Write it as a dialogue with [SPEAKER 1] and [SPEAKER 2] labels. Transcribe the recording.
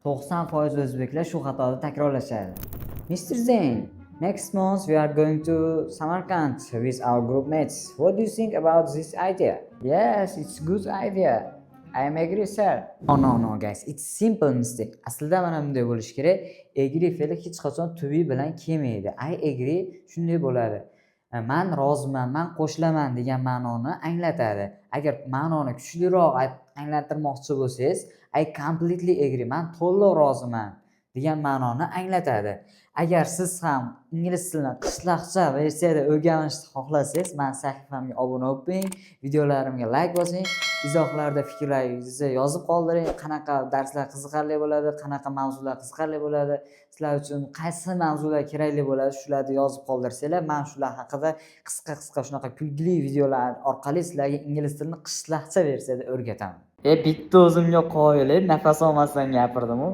[SPEAKER 1] 90% o'zbeklar shu xatoni takrorlashadi. Mr. Zain, next month we are going to Samarkand with our group mates. What do you think about this idea? Yes, it's good idea. I am agree, sir. Oh no guys, it's simple mistake. Aslida mana bunday bo'lishi kerak. Agree fe'li hech qachon to be bilan kelmaydi. I agree shunday bo'ladi. Men roziman, men qo'shilaman degan ma'noni anglatadi. Agar ma'noni kuchliroq anglatirmoqchi bo'lsangiz, I completely agree, men to'liq roziman degan ma'noni anglatadi. Agar siz ham ingliz tilini qishloqcha versiyada o'rganishni xohlasangiz, men sahifamga obuna bo'ling, videolarimga like bosing, izohlarda fikrlaringizni yozib qoldiring. Qanaqa darslar qiziqarli bo'ladi, qanaqa mavzular qiziqarli bo'ladi, sizlar uchun qaysi mavzular kerakli bo'ladi, shularni yozib qoldirsanglar, men shular haqida qisqa shunaqa kulgili videolar orqali sizlarga ingliz tilini qishloqcha versiyada o'rgataman. Bitta o'zimga qoyil, nafas olmasdan gapirdim-ku.